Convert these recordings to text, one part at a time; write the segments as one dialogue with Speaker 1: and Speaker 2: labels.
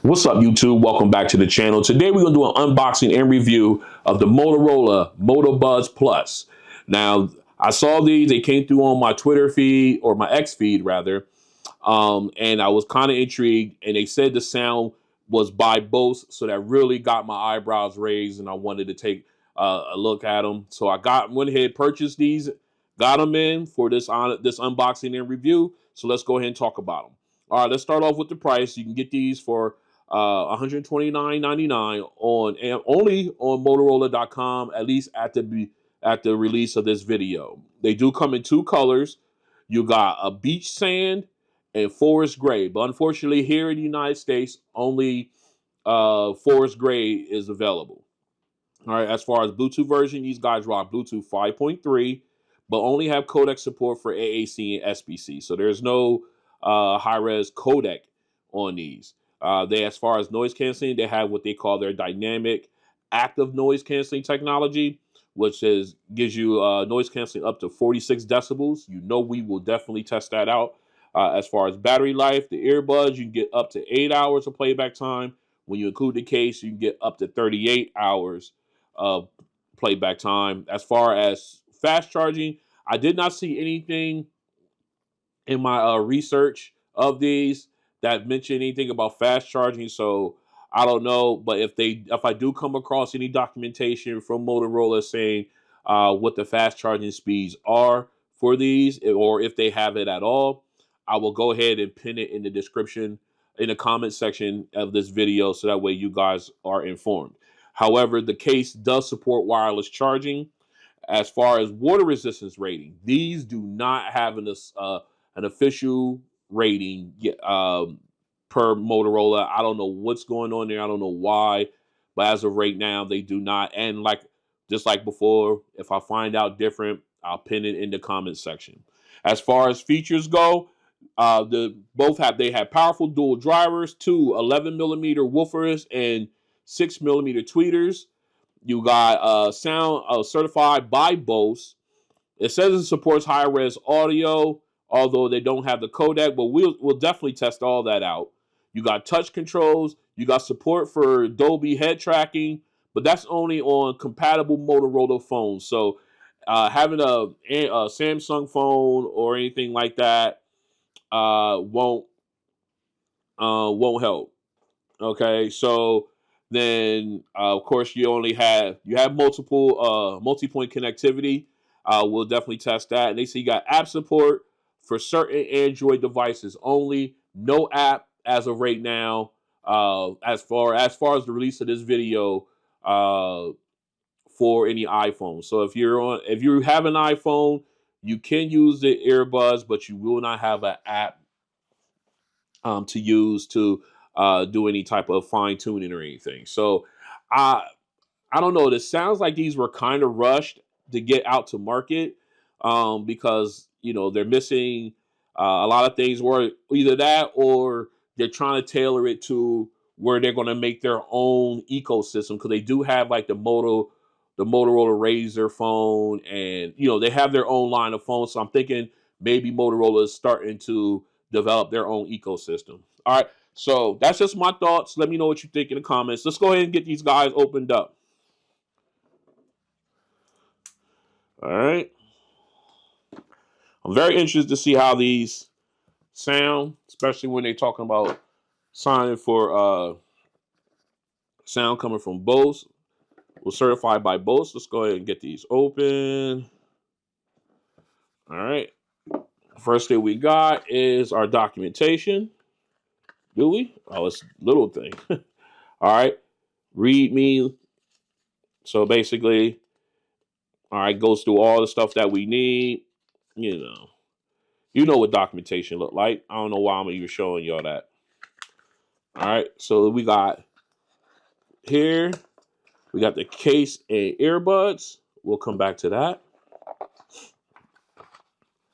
Speaker 1: What's up, YouTube? Welcome back to the channel. Today we're going to do an unboxing and review of the Motorola Moto Buds Plus. Now, I saw these. They came through on my Twitter feed, or my X feed rather, and I was kind of intrigued. And they said the sound was by Bose, so that really got my eyebrows raised, and I wanted to take a look at them. So went ahead, purchased these, got them in for this unboxing and review. So let's go ahead and talk about them. All right, let's start off with the price. You can get these for $129.99 only on Motorola.com, at least at the release of this video. They do come in two colors. You got a beach sand and forest gray, but unfortunately here in the United States, only forest gray is available. All right, as far as Bluetooth version, these guys rock Bluetooth 5.3, but only have codec support for AAC and SBC. So there's no high-res codec on these. As far as noise canceling, they have what they call their dynamic active noise canceling technology, which gives you noise canceling up to 46 decibels. You know, we will definitely test that out. As far as battery life, the earbuds, you can get up to 8 hours of playback time. When you include the case, you can get up to 38 hours of playback time. As far as fast charging, I did not see anything in my research of these that mention anything about fast charging. So I don't know, but if I do come across any documentation from Motorola saying what the fast charging speeds are for these, or if they have it at all, I will go ahead and pin it in the description, in the comment section of this video, so that way you guys are informed. However, the case does support wireless charging. As far as water resistance rating, these do not have an official rating per Motorola. I don't know what's going on there. I don't know why, but as of right now, they do not. And just like before, if I find out different, I'll pin it in the comments section. As far as features go, they have powerful dual drivers, two 11mm woofers and 6mm tweeters. You got sound certified by Bose. It says it supports high-res audio, although they don't have the codec, but we'll definitely test all that out. You got touch controls. You got support for Dolby head tracking, but that's only on compatible Motorola phones. So having a Samsung phone or anything like that won't help. Okay, so then of course you have multi-point connectivity. We'll definitely test that. And they say you got app support for certain Android devices only. No app as of right now. As far as the release of this video, for any iPhone. So if you have an iPhone, you can use the earbuds, but you will not have an app to use to do any type of fine tuning or anything. So I I don't know. This sounds like these were kind of rushed to get out to market, because they're missing a lot of things. Where either that or they're trying to tailor it to where they're going to make their own ecosystem, because they do have like the Motorola Razr phone, and they have their own line of phones. So I'm thinking maybe Motorola is starting to develop their own ecosystem. All right. So that's just my thoughts. Let me know what you think in the comments. Let's go ahead and get these guys opened up. All right. I'm very interested to see how these sound, especially when they're talking about signing for sound coming from Bose. We're certified by Bose. Let's go ahead and get these open. All right. First thing we got is our documentation. Do we? Oh, it's a little thing. All right. Read me. So basically, all right, goes through all the stuff that we need. You know what documentation look like. I don't know why I'm even showing y'all that. All right, so we got here, we got the case and earbuds. We'll come back to that.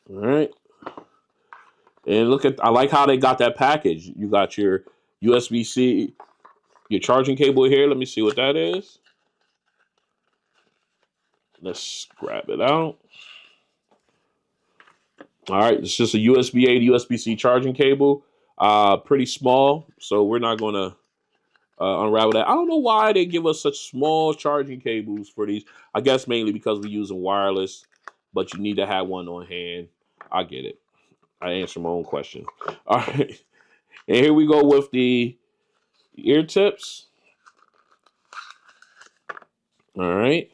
Speaker 1: All right. And I like how they got that package. You got your USB-C, your charging cable here. Let me see what that is. Let's grab it out. All right, it's just a USB-A to USB-C charging cable. Pretty small, so we're not gonna unravel that. I don't know why they give us such small charging cables for these. I guess mainly because we're using wireless, but you need to have one on hand. I get it. I answered my own question. All right. And here we go with the ear tips. All right.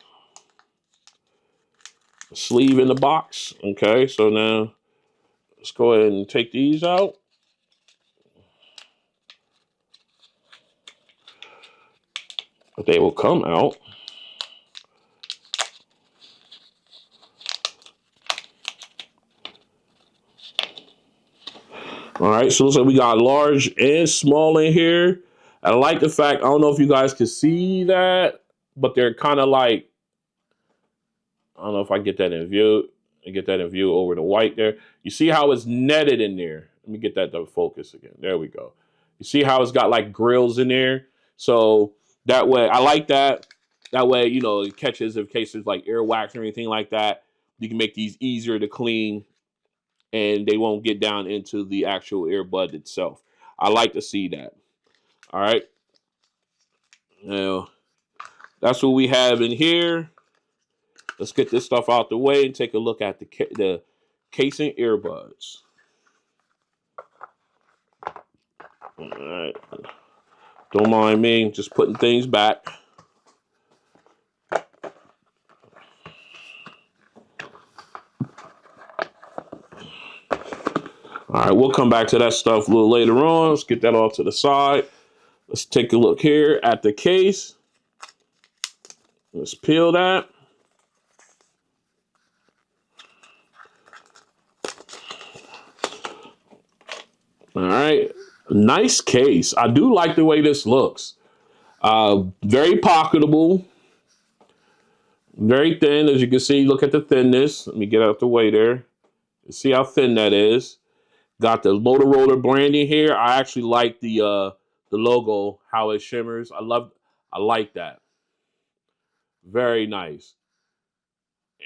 Speaker 1: Sleeve in the box. Okay. So now let's go ahead and take these out. But they will come out. All right, so looks like we got large and small in here. I like the fact, I don't know if you guys can see that, but they're kind of like, I don't know if I get that in view. I get that in view over the white there. You see how it's netted in there. Let me get that to focus again. There we go. You see how it's got like grills in there? So that way, I like that. That way, you know, it catches in cases like earwax or anything like that. You can make these easier to clean and they won't get down into the actual earbud itself. I like to see that. All right. Now, that's what we have in here. Let's get this stuff out the way and take a look at the casing earbuds. All right. Don't mind me, just putting things back. All right, we'll come back to that stuff a little later on. Let's get that off to the side. Let's take a look here at the case. Let's peel that. All right, nice case. I do like the way this looks. Very pocketable, very thin, as you can see. Look at the thinness. Let me get out the way there. See how thin that is. Got the Motorola branding here. I actually like the logo, how it shimmers. I like that. Very nice.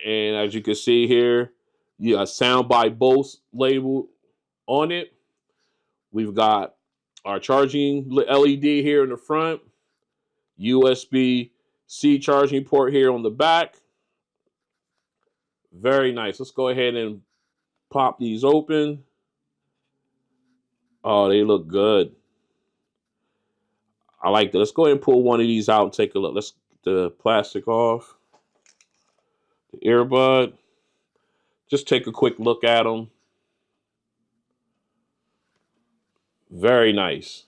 Speaker 1: And as you can see here, you got Sound by Bose label on it. We've got our charging LED here in the front, USB-C charging port here on the back. Very nice. Let's go ahead and pop these open. Oh, they look good. I like that. Let's go ahead and pull one of these out and take a look. Let's get the plastic off. The earbud. Just take a quick look at them. Very nice.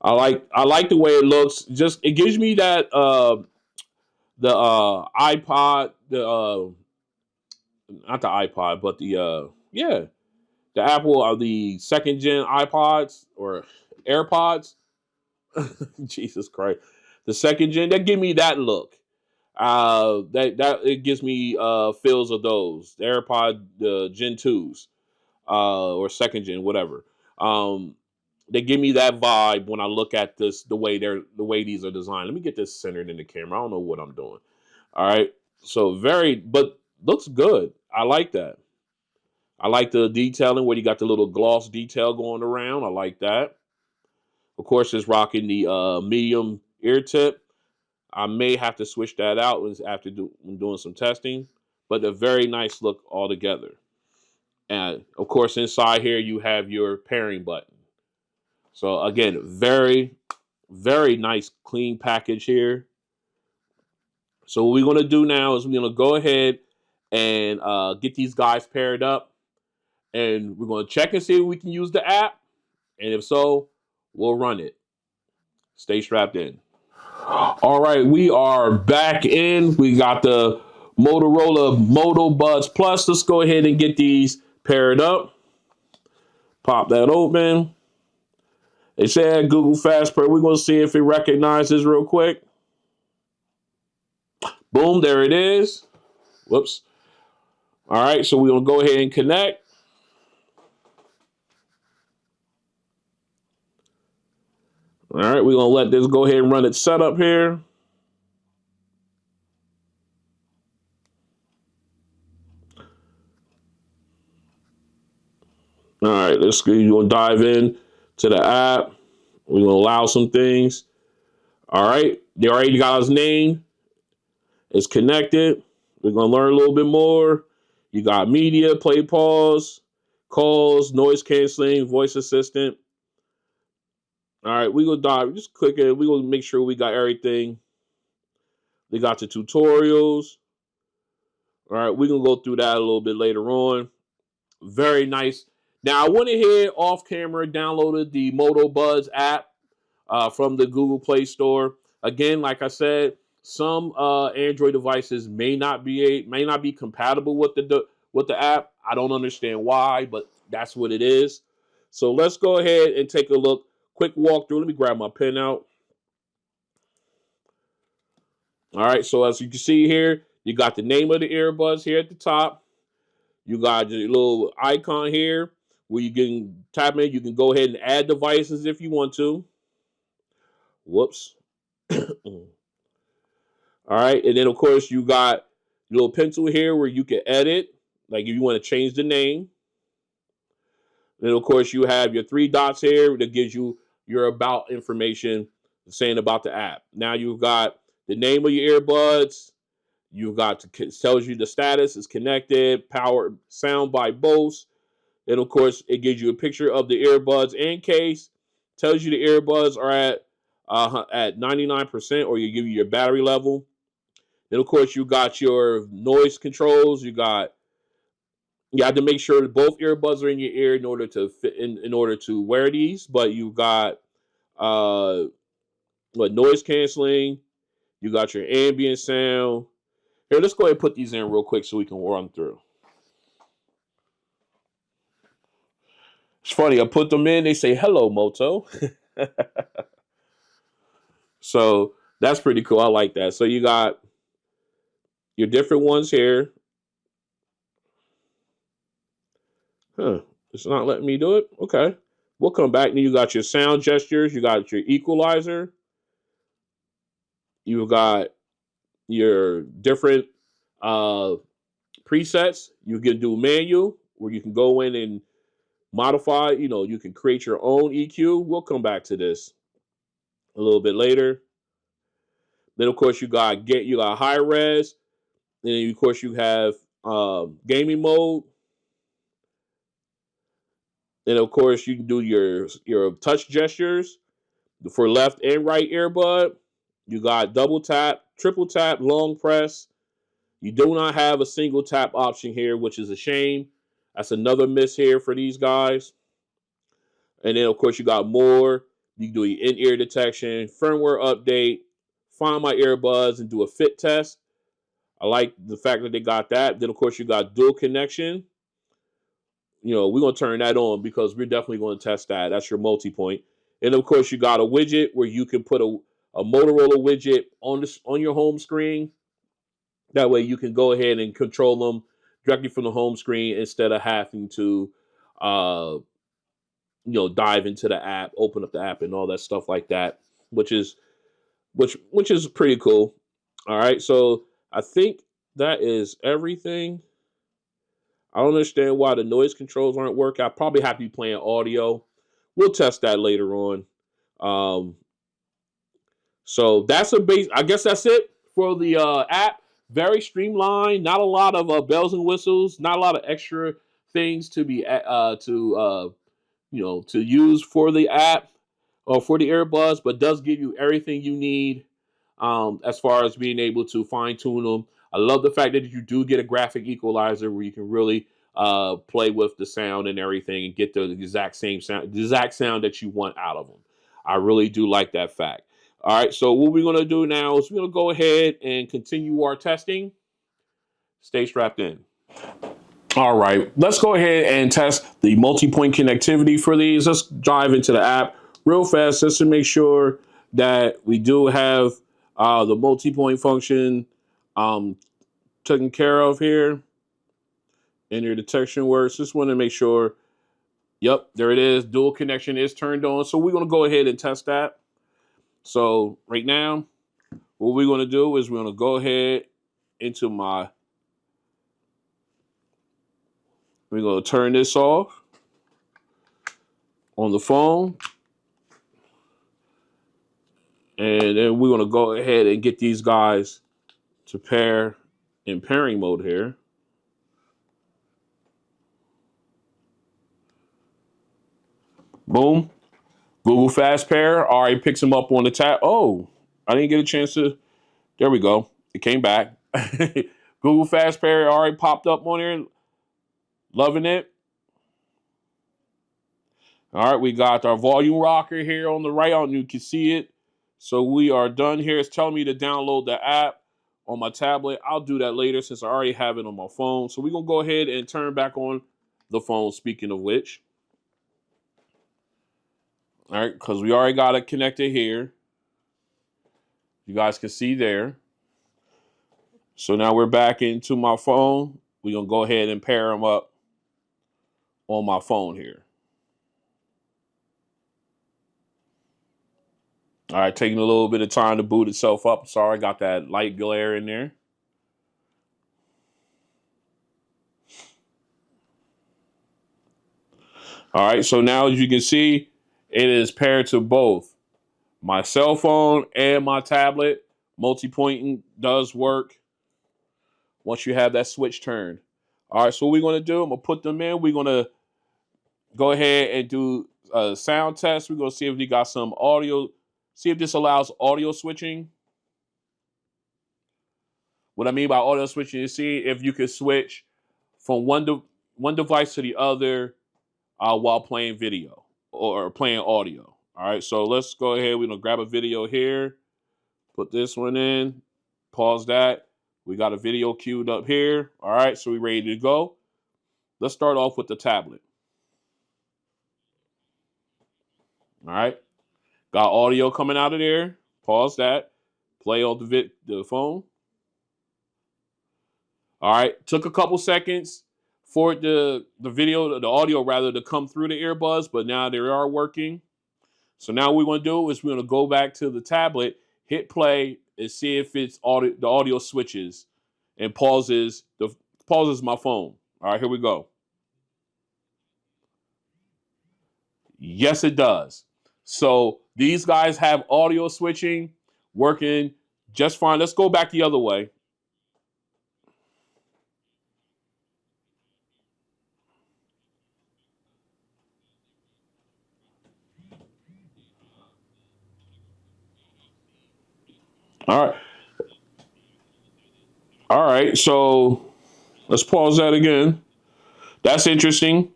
Speaker 1: I like the way it looks. Just it gives me that the iPod, the not the iPod, but the yeah, the Apple of the second gen iPods or AirPods. Jesus Christ, the second gen that give me that look. That it gives me feels of those the AirPod Gen 2s or second gen, whatever. Um, they give me that vibe when I look at this the way these are designed. Let me get this centered in the camera. I don't know what I'm doing. All right, so but looks good. I like that. I like the detailing where you got the little gloss detail going around. I like that. Of course, it's rocking the medium ear tip. I may have to switch that out after doing some testing, but a very nice look altogether. And of course, inside here you have your pairing button. So again, very, very nice, clean package here. So what we're going to do now is we're going to go ahead and get these guys paired up, and we're going to check and see if we can use the app, and if so, we'll run it. Stay strapped in. All right, we are back in. We got the Motorola Moto Buds Plus. Let's go ahead and get these paired up. Pop that open. They said Google Fast Pair. We're going to see if it recognizes real quick. Boom, there it is. Whoops. All right, so we're going to go ahead and connect. All right, we're going to let this go ahead and run its setup here. All right, let's go. You're going to dive in to the app. We're going to allow some things. All right, they already got his name. It's connected. We're gonna learn a little bit more. You got media, play, pause, calls, noise canceling, voice assistant. All right, we gonna dive. Just click it. We gonna make sure we got everything. They got the tutorials. All right, we're gonna go through that a little bit later on. Very nice. Now I went ahead off camera, downloaded the Moto Buds app from the Google Play Store. Again, like I said, some Android devices may not be compatible with the app. I don't understand why, but that's what it is. So let's go ahead and take a look. Quick walkthrough. Let me grab my pen out. All right. So as you can see here, you got the name of the earbuds here at the top. You got your little icon here where you can tap in. You can go ahead and add devices if you want to. Whoops. All right. And then, of course, you got your little pencil here where you can edit, like if you want to change the name. And then, of course, you have your three dots here that gives you your about information saying about the app. Now you've got the name of your earbuds. You've got tells you the status is connected, power, sound by Bose. And of course, it gives you a picture of the earbuds and case. Tells you the earbuds are at 99%, or you give you your battery level. Then of course you got your noise controls. You have to make sure that both earbuds are in your ear in order to fit in order to wear these. But you got uh noise canceling. You got your ambient sound. Here, let's go ahead and put these in real quick so we can run through. It's funny, I put them in, they say hello, Moto. So that's pretty cool. I like that. So you got your different ones here. Huh. It's not letting me do it. Okay. We'll come back. Then you got your sound gestures. You got your equalizer. You've got your different uh, presets. You can do manual where you can go in and modify. You can create your own EQ. We'll come back to this a little bit later. Then of course you got high res. Then of course you have gaming mode. And of course, you can do your touch gestures for left and right earbud. You got double tap, triple tap, long press. You do not have a single tap option here, which is a shame. That's another miss here for these guys. And then, of course, you got more. You can do your in-ear detection, firmware update, find my earbuds, and do a fit test. I like the fact that they got that. Then, of course, you got dual connection. We're going to turn that on because we're definitely going to test that. That's your multi-point. And of course, you got a widget where you can put a Motorola widget on your home screen. That way you can go ahead and control them directly from the home screen instead of having to uh, dive into the app, open up the app and all that stuff like that, which is pretty cool. All right. So I think that is everything. I don't understand why the noise controls aren't working. I probably have to be playing audio. We'll test that later on. Um, so that's a base. I guess that's it for the app. Very streamlined. Not a lot of bells and whistles. Not a lot of extra things to be to use for the app or for the earbuds, but does give you everything you need as far as being able to fine tune them. I love the fact that you do get a graphic equalizer where you can really play with the sound and everything and get the exact sound that you want out of them. I really do like that fact. All right, so what we're going to do now is we're going to go ahead and continue our testing. Stay strapped in. All right, let's go ahead and test the multi-point connectivity for these. Let's dive into the app real fast just to make sure that we do have the multi-point function taken care of here. And your detection works. Just want to make sure. Yep, there it is. Dual connection is turned on. So we're going to go ahead and test that. So right now, what we're going to do is we're going to go ahead into we're going to turn this off on the phone. And then we're gonna go ahead and get these guys to pair in pairing mode here. Boom. Google Fast Pair already picks them up on the tab. Oh, I didn't get a chance to. There we go. It came back. Google Fast Pair already popped up on there. Loving it. All right, we got our volume rocker here on the right. You can see it. So we are done here. It's telling me to download the app on my tablet. I'll do that later since I already have it on my phone. So we're going to go ahead and turn back on the phone, speaking of which. All right, because we already got it connected here. You guys can see there. So now we're back into my phone. We're going to go ahead and pair them up on my phone here. All right, taking a little bit of time to boot itself up. Sorry, got that light glare in there. All right, so now as you can see, it is paired to both my cell phone and my tablet. Multipointing does work once you have that switch turned. All right, so what we're going to do, I'm going to put them in. We're going to go ahead and do a sound test. We're going to see if we got some audio. See if this allows audio switching. What I mean by audio switching is see if you can switch from one device to the other while playing video or playing audio. All right, so let's go ahead. We're going to grab a video here. Put this one in. Pause that. We got a video queued up here. All right, so we're ready to go. Let's start off with the tablet. All right. Got audio coming out of there. Pause that. Play on the phone. All right. Took a couple seconds for the audio rather, to come through the earbuds, but now they are working. So now what we're going to do is we're going to go back to the tablet, hit play, and see if it's the audio switches and pauses my phone. All right, here we go. Yes, it does. So these guys have audio switching working just fine. Let's go back the other way. All right. All right. So let's pause that again. That's interesting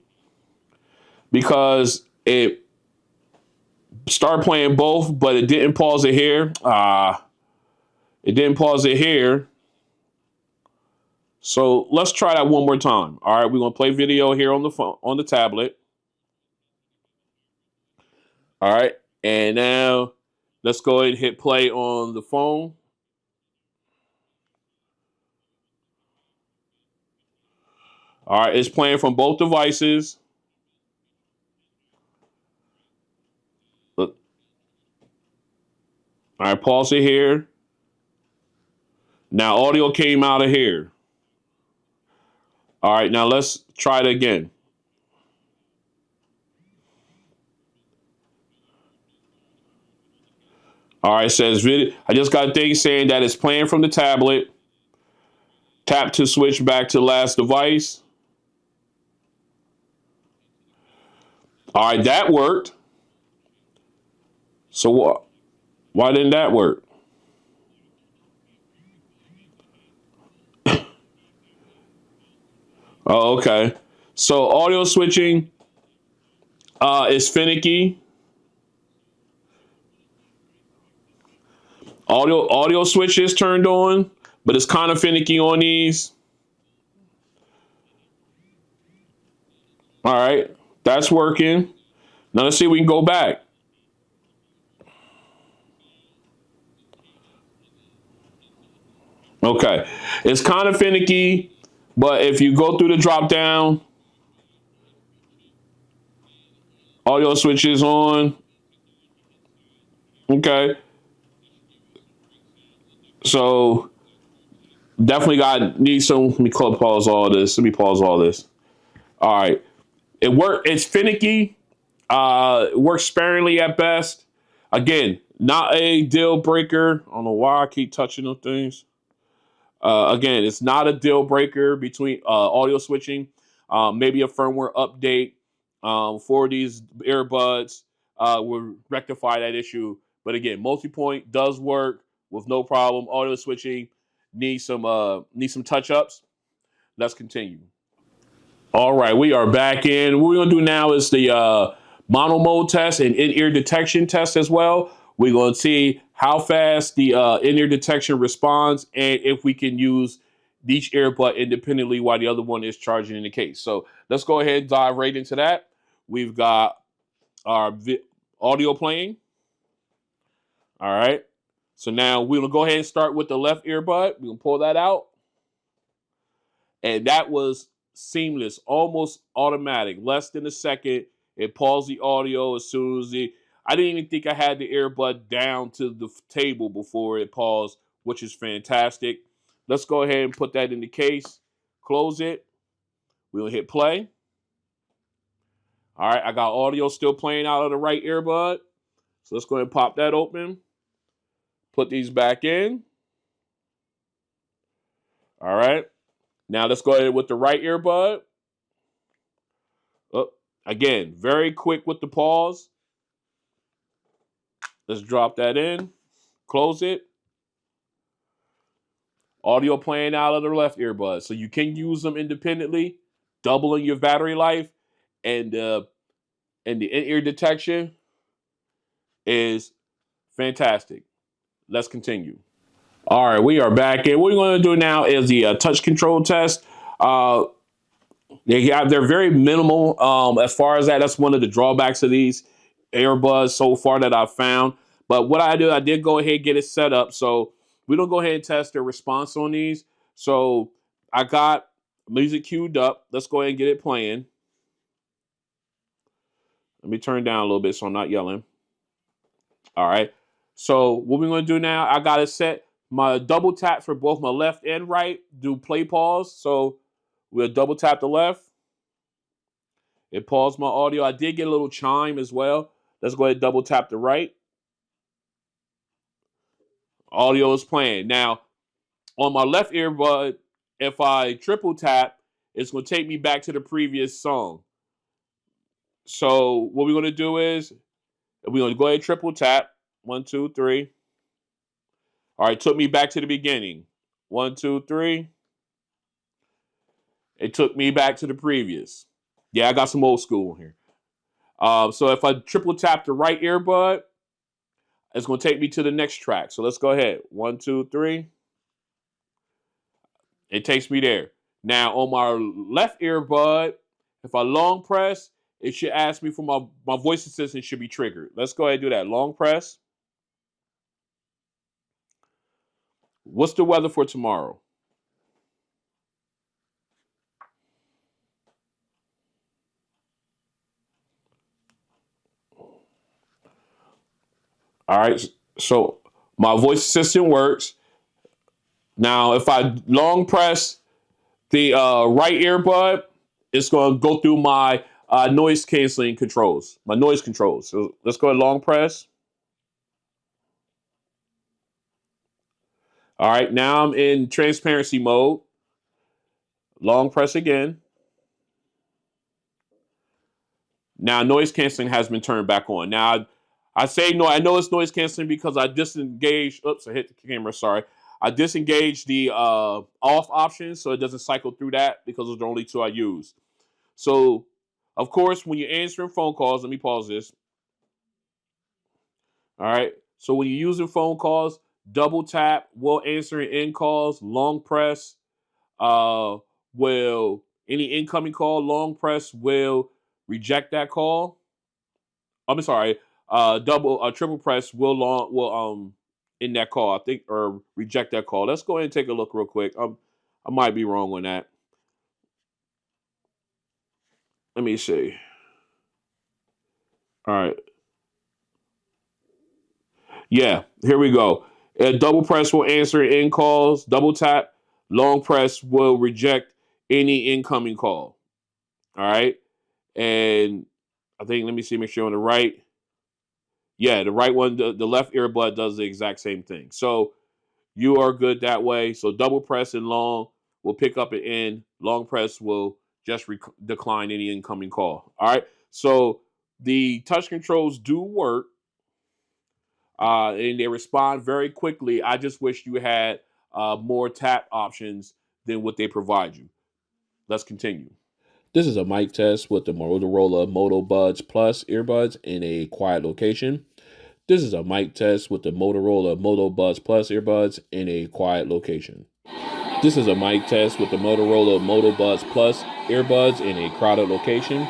Speaker 1: because it started playing both, but it didn't pause it here. It didn't pause it here. So let's try that one more time. All right, we're gonna play video here on the phone, on the tablet. All right, and now let's go ahead and hit play on the phone. All right, it's playing from both devices. Look. All right, pause it here. Now audio came out of here. All right, now let's try it again. All right, it says video. I just got a thing saying that it's playing from the tablet. Tap to switch back to last device. All right, that worked. So why didn't that work? Oh, okay. So audio switching is finicky. Audio switch is turned on, but it's kind of finicky on these. All right, that's working. Now let's see if we can go back. Okay, it's kind of finicky, but if you go through the drop down, audio switch is on. Okay. So definitely need some. Let me pause all this. Let me pause all this. All right. It's finicky. It works sparingly at best. Again, not a deal breaker. I don't know why I keep touching those things. Again, it's not a deal breaker between audio switching. Maybe a firmware update for these earbuds will rectify that issue. But again, multi-point does work with no problem. Audio switching needs some touch ups. Let's continue. All right, we are back in. What we're gonna do now is the mono mode test and in-ear detection test as well. We're gonna see how fast the in-ear detection responds and if we can use each earbud independently while the other one is charging in the case. So let's go ahead and dive right into that. We've got our audio playing. All right. So now we're gonna go ahead and start with the left earbud. We're gonna pull that out. And that was seamless, almost automatic. Less than a second, it paused the audio as soon as I didn't even think I had the earbud down to the table before it paused, which is fantastic. Let's go ahead and put that in the case. Close it. We'll hit play. All right, I got audio still playing out of the right earbud. So let's go ahead and pop that open. Put these back in. All right. Now let's go ahead with the right earbud. Oh, again, very quick with the pause. Let's drop that in. Close it. Audio playing out of the left earbud. So you can use them independently, doubling your battery life, and the in-ear detection is fantastic. Let's continue. All right, we are back. And what we're going to do now is the touch control test. They're very minimal as far as that. That's one of the drawbacks of these earbuds so far that I've found. But what I did go ahead and get it set up. So we're going to go ahead and test the response on these. So I got music queued up. Let's go ahead and get it playing. Let me turn down a little bit so I'm not yelling. All right. So what we're going to do now, I got it set. My double tap for both my left and right. Do play pause. So we'll double tap the left. It paused my audio. I did get a little chime as well. Let's go ahead and double tap the right. Audio is playing. Now, on my left earbud, if I triple tap, it's going to take me back to the previous song. So what we're going to do is we're going to go ahead and triple tap. 1, 2, 3. All right, took me back to the beginning. 1, 2, 3. It took me back to the previous. Yeah, I got some old school here. So if I triple tap the right earbud, it's going to take me to the next track. So let's go ahead. 1, 2, 3. It takes me there. Now on my left earbud, if I long press, it should ask me for my voice assistant should be triggered. Let's go ahead and do that. Long press. What's the weather for tomorrow? All right. So my voice assistant works. Now, if I long press the right earbud, it's going to go through my noise canceling controls, my noise controls. So let's go ahead and long press. All right, now I'm in transparency mode. Long press again. Now noise canceling has been turned back on. Now I say no, I know it's noise canceling because I disengaged. Oops, I hit the camera. Sorry. I disengaged the off option so it doesn't cycle through that because those are the only two I use. So, of course, when you're answering phone calls, let me pause this. All right. So when you're using phone calls, double tap will answer in calls. Long press will any incoming call. Long press will reject that call. I'm sorry. Triple press will in that call, I think, or reject that call. Let's go ahead and take a look real quick. I might be wrong on that. Let me see. All right. Yeah, here we go. Double press will answer in calls. Double tap. Long press will reject any incoming call. All right. And I think, let me see, make sure on the right. Yeah, the right one, the left earbud does the exact same thing. So you are good that way. So double press and long will pick up an end. Long press will just decline any incoming call. All right. So the touch controls do work, and they respond very quickly. I just wish you had more tap options than what they provide you. Let's continue. This is a mic test with the Motorola Moto Buds Plus earbuds in a quiet location. This is a mic test with the Motorola Moto Buds Plus earbuds in a quiet location. This is a mic test with the Motorola Moto Buds Plus earbuds in a crowded location.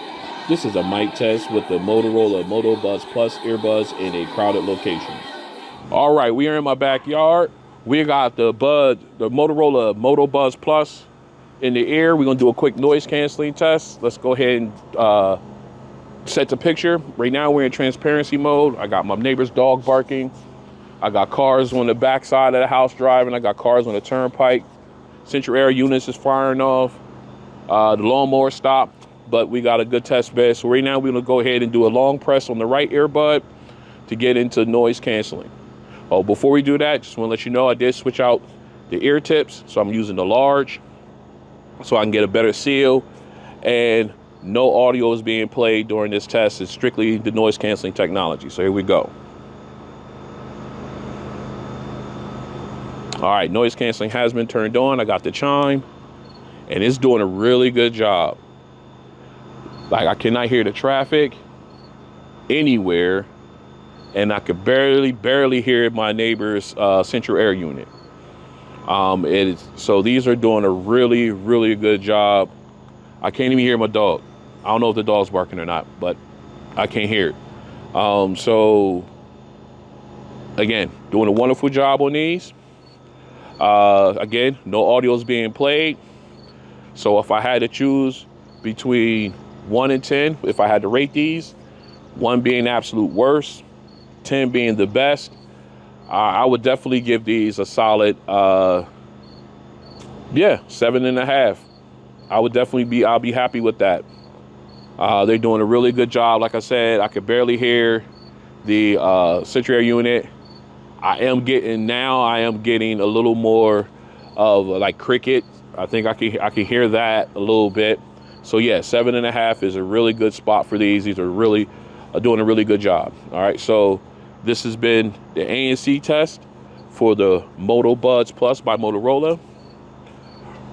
Speaker 1: This is a mic test with the Motorola Moto Buds Plus earbuds in a crowded location. All right, we are in my backyard. We got the Motorola Moto Buds Plus in the ear. We're gonna do a quick noise canceling test. Let's go ahead and set the picture. Right now we're in transparency mode. I got my neighbor's dog barking. I got cars on the back side of the house driving. I got cars on the turnpike. Central air units is firing off. The lawnmower stopped, but we got a good test bed. So right now we're gonna go ahead and do a long press on the right earbud to get into noise canceling. Oh, before we do that, just wanna let you know I did switch out the ear tips. So I'm using the large so I can get a better seal, and no audio is being played during this test. It's strictly the noise canceling technology. So here we go. All right, noise canceling has been turned on. I got the chime, and it's doing a really good job. Like, I cannot hear the traffic anywhere, and I could barely hear my neighbor's central air unit. So these are doing a really good job. I can't even hear my dog. I don't know if the dog's barking or not, but I can't hear it. So again, doing a wonderful job on these. Again, no audio is being played. So if I had to choose between 1 and 10, if I had to rate these, 1 being the absolute worst, 10 being the best, I would definitely give these a solid, 7.5. I'll be happy with that. They're doing a really good job. Like I said, I could barely hear the central air unit. I am getting a little more of like cricket. I think I can hear that a little bit. So yeah, 7.5 is a really good spot for these. These are really doing a really good job. All right, so this has been the ANC test for the Moto Buds Plus by Motorola.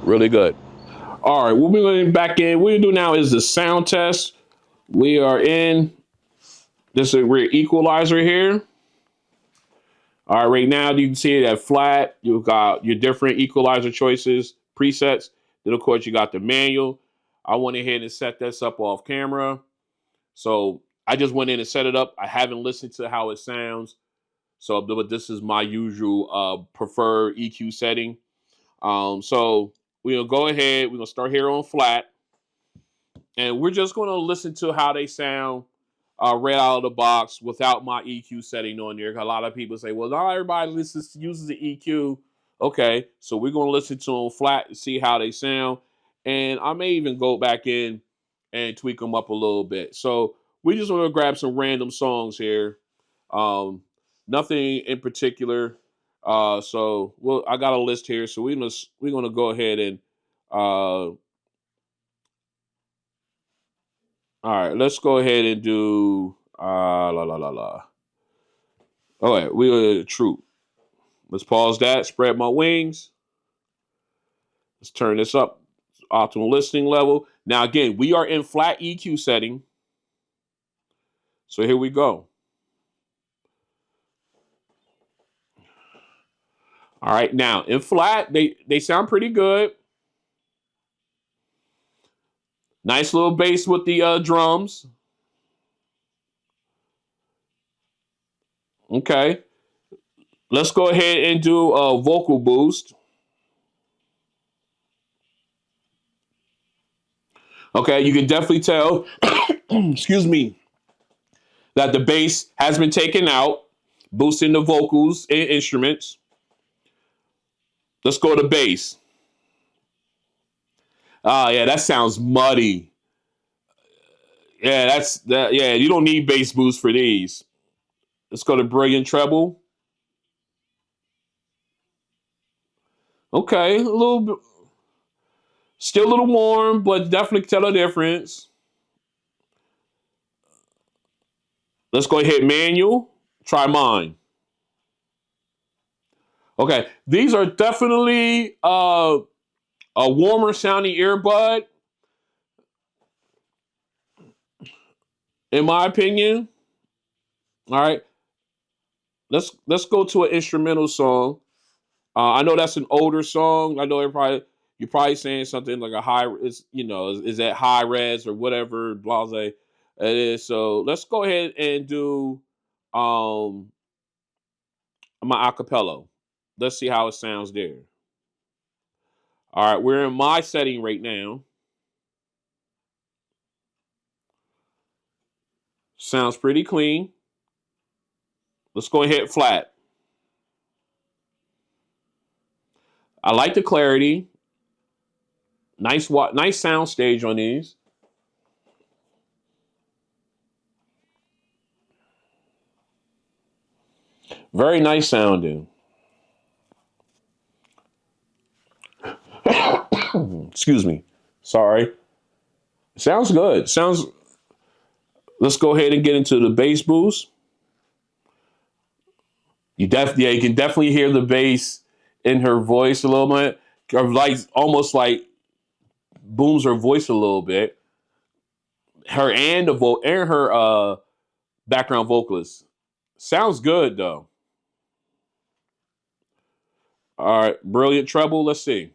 Speaker 1: Really good. All right, we'll be going back in. What we're gonna do now is the sound test. We are in this is we're equalizer here. All right, right now you can see it at flat. You've got your different equalizer choices, presets. Then of course you got the manual. I went ahead and set this up off camera. So I just went in and set it up. I haven't listened to how it sounds. So, but this is my usual preferred EQ setting. So we're gonna go ahead. We're gonna start here on flat, and we're just gonna listen to how they sound right out of the box without my EQ setting on there. A lot of people say, "Well, not everybody uses the EQ." Okay, so we're gonna listen to them flat and see how they sound, and I may even go back in and tweak them up a little bit. So we just want to grab some random songs here. Um, Nothing in particular. So I got a list here. So we're gonna go ahead and all right. Let's go ahead and do la la la la. All right, we're true. Let's pause that. Spread my wings. Let's turn this up. Optimal listening level. Now again, we are in flat EQ setting. So here we go. All right, now in flat, they sound pretty good. Nice little bass with the drums. Okay. Let's go ahead and do a vocal boost. Okay, you can definitely tell, excuse me, that the bass has been taken out, boosting the vocals and instruments. Let's go to bass. Yeah, that sounds muddy. Yeah, that's that. Yeah, you don't need bass boost for these. Let's go to brilliant treble. Okay, a little bit, still a little warm, but definitely tell the difference. Let's go ahead manual. Try mine. Okay, these are definitely a warmer sounding earbud, in my opinion. All right, let's go to an instrumental song. I know that's an older song. I know everybody you're probably saying something like a high is that high res or whatever blase it is. So let's go ahead and do um my acapella. Let's see how it sounds there. All right, we're in my setting right now. Sounds pretty clean. Let's go ahead flat. I like the clarity. Nice sound stage on these. Very nice sounding. Excuse me. Sorry. Sounds good. Sounds. Let's go ahead and get into the bass boost. You can definitely hear the bass in her voice a little bit. Or like almost like booms her voice a little bit. Her and her background vocalist. Sounds good though. All right, brilliant treble. Let's see.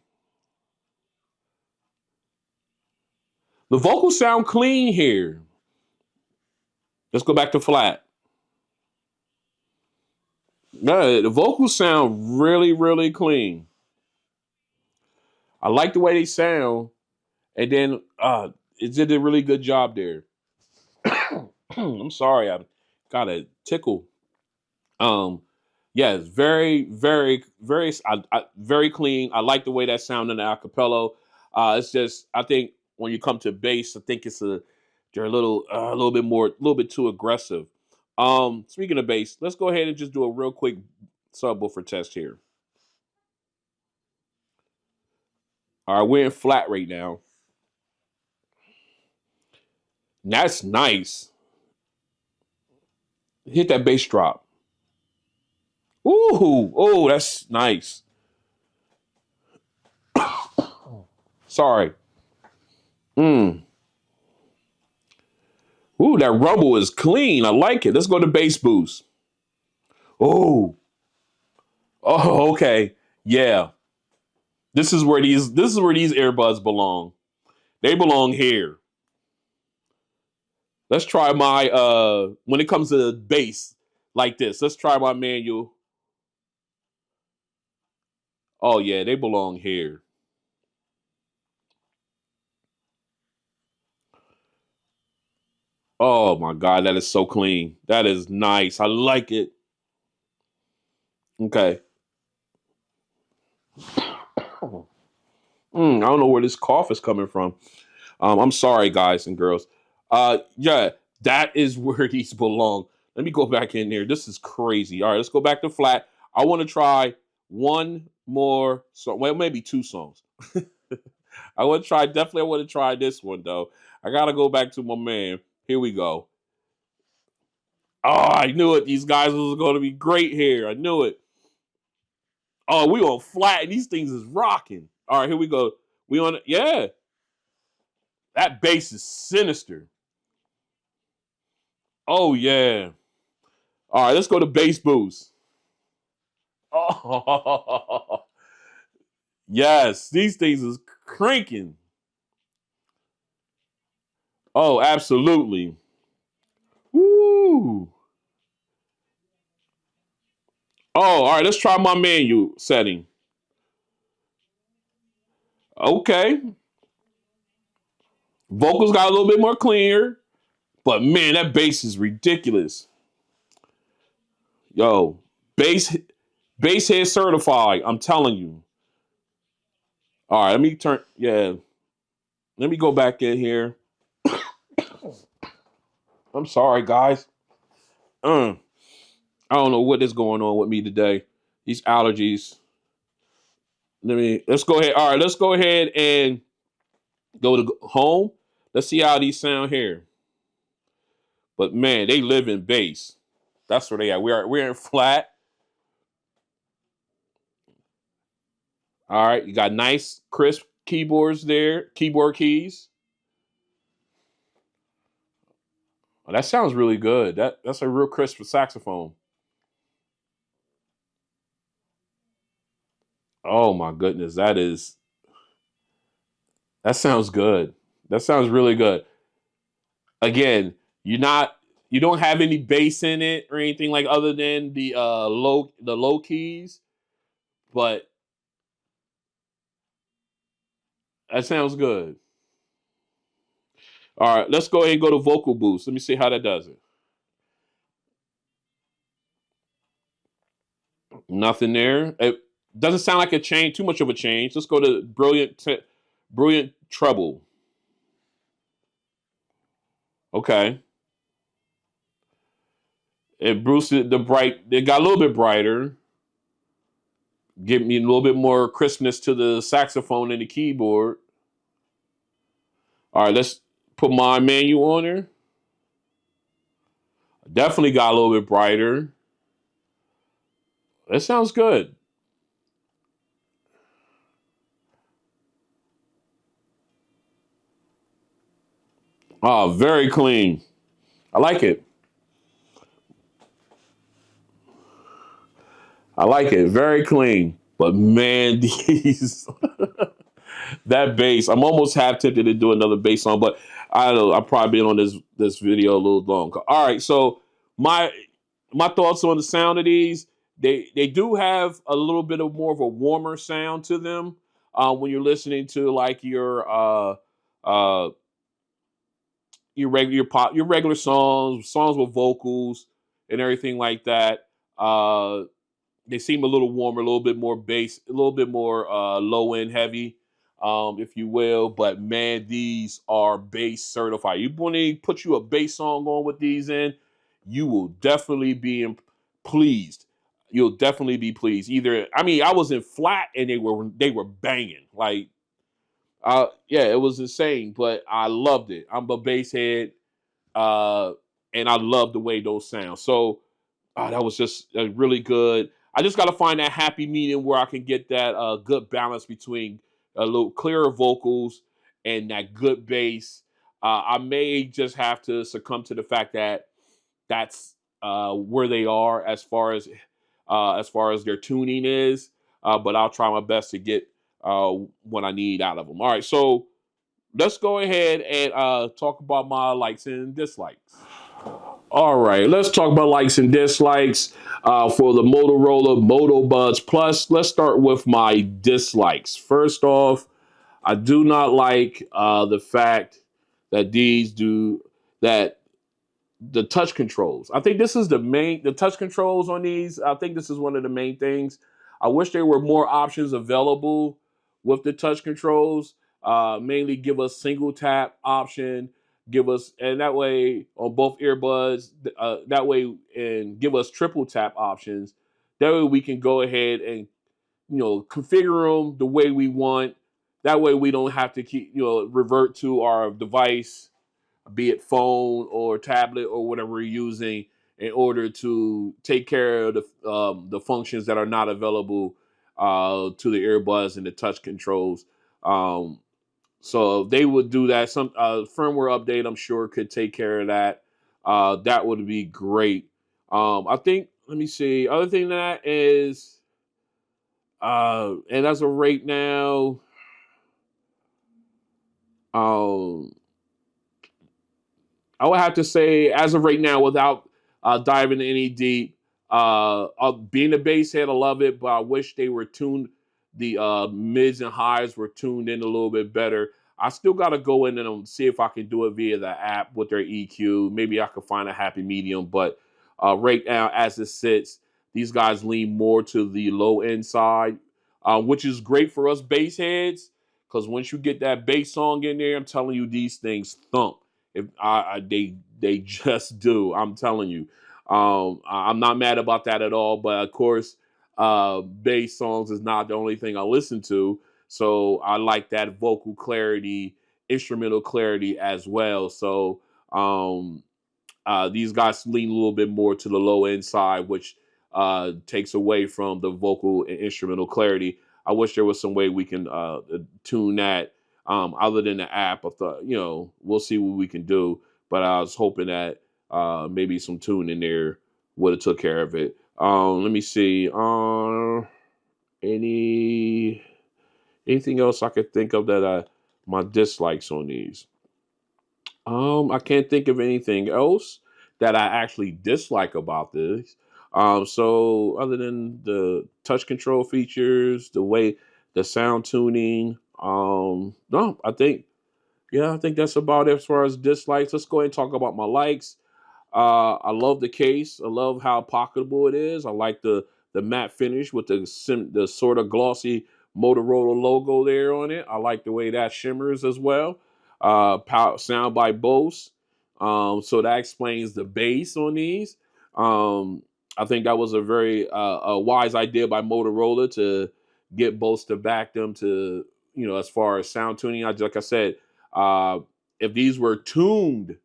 Speaker 1: The vocals sound clean here. Let's go back to flat. No, the vocals sound really, really clean. I like the way they sound, and then it did a really good job there. I'm sorry, I got a tickle. Um, yeah, it's very, very, very, very clean. I like the way that sound in the acapella. It's just, I think when you come to bass, I think they're a little bit more, a little bit too aggressive. Speaking of bass, let's go ahead and just do a real quick subwoofer test here. All right, we're in flat right now. That's nice. Hit that bass drop. Ooh, oh, that's nice. Sorry. Mm. Ooh, that rumble is clean. I like it. Let's go to bass boost. Oh, oh, okay. Yeah. This is where these earbuds belong. They belong here. Let's try my when it comes to bass like this. Let's try my manual. Oh yeah, they belong here. Oh my god, that is so clean. That is nice. I like it. Okay. I don't know where this cough is coming from. I'm sorry, guys and girls. Yeah, that is where these belong. Let me go back in there. This is crazy. All right, let's go back to flat. I want to try one more song. Well, maybe two songs. Definitely I want to try this one though. I gotta go back to my man. Here we go. Oh, I knew it. These guys was gonna be great here. I knew it. Oh, we on flat and these things is rocking. All right, here we go. We on yeah. That bass is sinister. Oh yeah. All right, let's go to bass boost. Oh yes, these things is cranking. Oh, absolutely. Woo. Oh, all right, let's try my menu setting. Okay. Vocals got a little bit more clear, but man, that bass is ridiculous. Yo, bass bass head certified. I'm telling you. All right, let me turn. Yeah, let me go back in here. I'm sorry, guys. Uh, I don't know what is going on with me today. These allergies. Let's go ahead. All right, let's go ahead and go to home. Let's see how these sound here. But man, they live in bass. That's where they at. We're in flat. All right, you got nice, crisp keyboards there, keyboard keys. Oh, that sounds really good. That's a real crisp saxophone. Oh my goodness, that sounds good. That sounds really good. Again, you don't have any bass in it or anything like other than the low keys, but that sounds good. All right, let's go ahead and go to vocal boost. Let me see how that does it. Nothing there. It doesn't sound like a change, too much of a change. Let's go to brilliant treble. Okay. It boosted the bright. It got a little bit brighter. Give me a little bit more crispness to the saxophone and the keyboard. All right, let's put my manual on there. Definitely got a little bit brighter. That sounds good. Oh, very clean. I like it. I like it. Very clean. But man, these that bass. I'm almost half tempted to do another bass song, but I don't know. I've probably been on this video a little long. All right, so my my thoughts on the sound of these. They do have a little bit of more of a warmer sound to them when you're listening to like uh, your regular songs with vocals and everything like that. They seem a little warmer, a little bit more bass, a little bit more low end heavy, if you will. But man, these are bass certified. You when they put you a bass song on with these in, you will definitely be pleased. You'll definitely be pleased. Either I mean, I was in flat and they were banging. Like yeah, it was insane, but I loved it. I'm a bass head, uh, and I love the way those sound. So that was just really good. I just got to find that happy medium where I can get that good balance between a little clearer vocals and that good bass. I may just have to succumb to the fact that that's where they are as far as their tuning is. But I'll try my best to get what I need out of them. All right, so let's go ahead and talk about my likes and dislikes. All right, let's talk about likes and dislikes for the Motorola Moto Buds Plus. Let's start with my dislikes. First off, I do not like the fact that these do that the touch controls. I think this is the touch controls on these. I think this is one of the main things. I wish there were more options available with the touch controls. Mainly give us single tap option, give us and that way on both earbuds. That way and give us triple tap options. That way we can go ahead and configure them the way we want. That way we don't have to keep revert to our device, be it phone or tablet or whatever we're using, in order to take care of the functions that are not available to the earbuds and the touch controls. Um, so if they would do that, some firmware update, I'm sure, could take care of that. That would be great. I think. Let me see. Other thing that is, and as of right now, um, I would have to say, as of right now, without diving any deep, being a bass head, I love it, but I wish they were tuned. The mids and highs were tuned in a little bit better. I still got to go in and see if I can do it via the app with their EQ. Maybe I could find a happy medium, but right now, as it sits, these guys lean more to the low end side, which is great for us bass heads, because once you get that bass song in there, I'm telling you, these things thump. If they just do, I'm telling you. I'm not mad about that at all. But of course, bass songs is not the only thing I listen to. So I like that vocal clarity, instrumental clarity as well. So um, these guys lean a little bit more to the low end side, which takes away from the vocal and instrumental clarity. I wish there was some way we can tune that other than the app. I thought, we'll see what we can do. But I was hoping that maybe some tune in there would have took care of it. Let me see. Any anything else I could think of that my dislikes on these? I can't think of anything else that I actually dislike about this. So other than the touch control features, the way the sound tuning, no, I think that's about it as far as dislikes. Let's go ahead and talk about my likes. I love the case. I love how pocketable it is. I like the matte finish with the sort of glossy Motorola logo there on it. I like the way that shimmers as well. Sound by Bose. So that explains the bass on these. I think that was a very a wise idea by Motorola to get Bose to back them to, as far as sound tuning. Like I said, uh, if these were tuned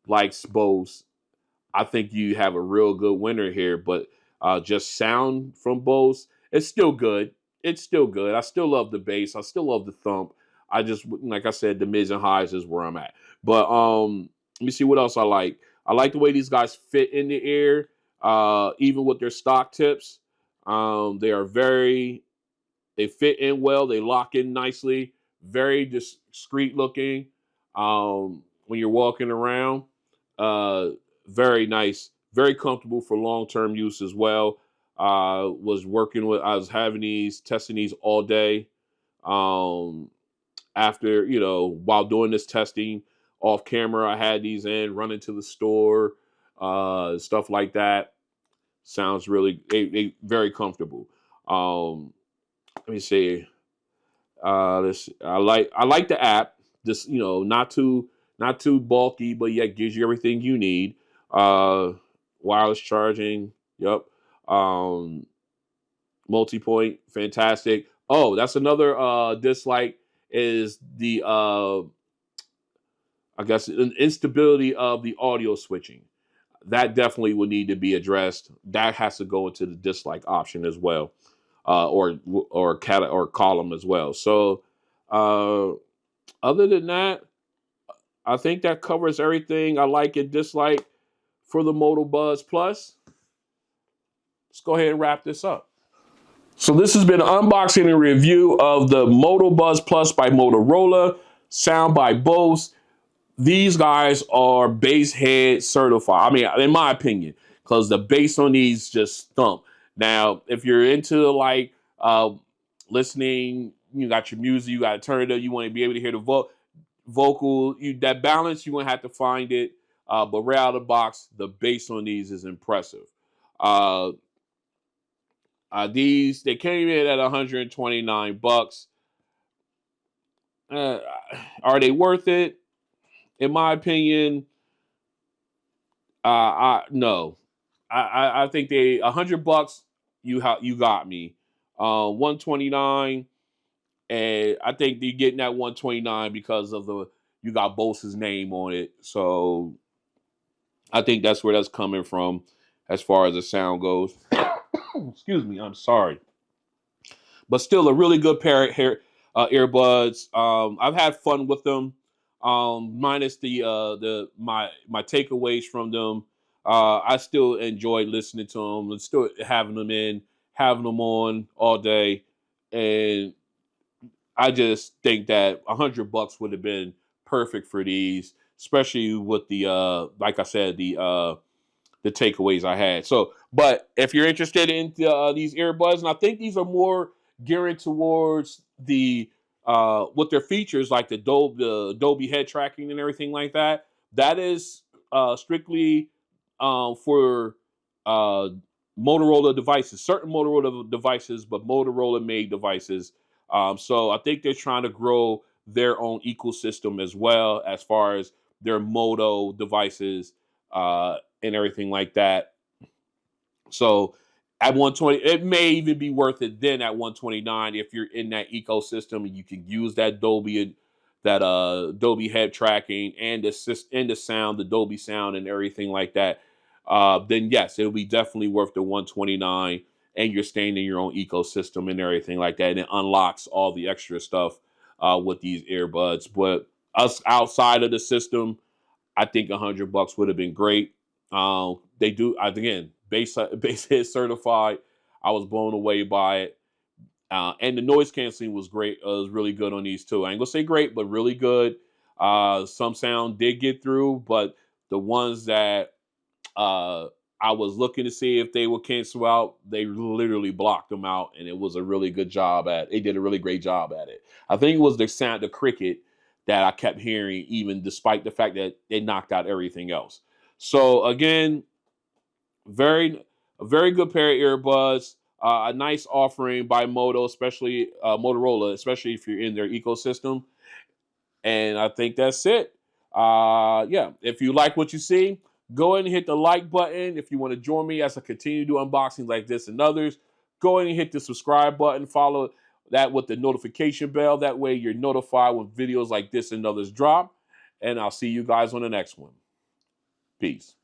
Speaker 1: like Bose, I think you have a real good winner here. But just sound from Bose, it's still good. It's still good. I still love the bass. I still love the thump. I just, like I said, the mids and highs is where I'm at. But let me see what else I like. I like the way these guys fit in the air, even with their stock tips. They are they fit in well. They lock in nicely. Very discreet looking. When you're walking around, uh, very nice, very comfortable for long term use as well. I was having these, testing these all day. Um, After, while doing this testing off camera, I had these in, running to the store, stuff like that. Sounds really, very comfortable. Um, Let me see. I like the app. Just, not too bulky, but yet gives you everything you need. Uh, Wireless charging. Yep. Um, Multipoint, fantastic. Oh, that's another dislike is the I guess instability of the audio switching. That definitely would need to be addressed. That has to go into the dislike option as well, or column as well. So, uh, other than that, I think that covers everything I like and dislike for the Moto Buds Plus. Let's go ahead and wrap this up. So this has been an unboxing and review of the Moto Buds Plus by Motorola, sound by Bose. These guys are bass head certified. I mean, in my opinion, because the bass on these just thump. Now, if you're into like listening, you got your music, you got to turn it up, you want to be able to hear the vocal, that balance, you're gonna have to find it. But right out of the box, the bass on these is impressive. Uh, they came in at $129. Uh, are they worth it? In my opinion, no. I think they $100. You got me. 129, and I think you're getting that 129 because of you got Bose's name on it. So I think that's where that's coming from, as far as the sound goes. Excuse me. I'm sorry, but still a really good pair of earbuds. I've had fun with them. Minus my takeaways from them. I still enjoy listening to them and still having them on all day. And I just think that $100 would have been perfect for these, especially with like I said, the takeaways I had. So, but if you're interested in these earbuds, and I think these are more geared towards with their features like the Dolby head tracking and everything like that. That is strictly for uh, Motorola devices, certain Motorola devices, but Motorola made devices. So I think they're trying to grow their own ecosystem as well, as far as their Moto devices and everything like that. So at 120, it may even be worth it then at 129 if you're in that ecosystem and you can use that Dolby head tracking and the sound, the Dolby sound and everything like that. Then yes, it'll be definitely worth the 129, and you're staying in your own ecosystem and everything like that. And it unlocks all the extra stuff with these earbuds. But us outside of the system, I think $100 would have been great. They do again base hit certified. I was blown away by it, and the noise canceling was great. Was really good on these too. I ain't gonna say great, but really good. Some sound did get through, but the ones that uh, I was looking to see if they would cancel out, they literally blocked them out, and it was a really good job at. They did a really great job at it. I think it was the sound, the cricket, that I kept hearing, even despite the fact that they knocked out everything else. So again, very a very good pair of earbuds. A nice offering by Moto, especially Motorola, especially if you're in their ecosystem. And I think that's it. Yeah, if you like what you see, go ahead and hit the like button. If you want to join me as I continue to do unboxings like this and others, go ahead and hit the subscribe button. Follow that with the notification bell. That way you're notified when videos like this and others drop. And I'll see you guys on the next one. Peace.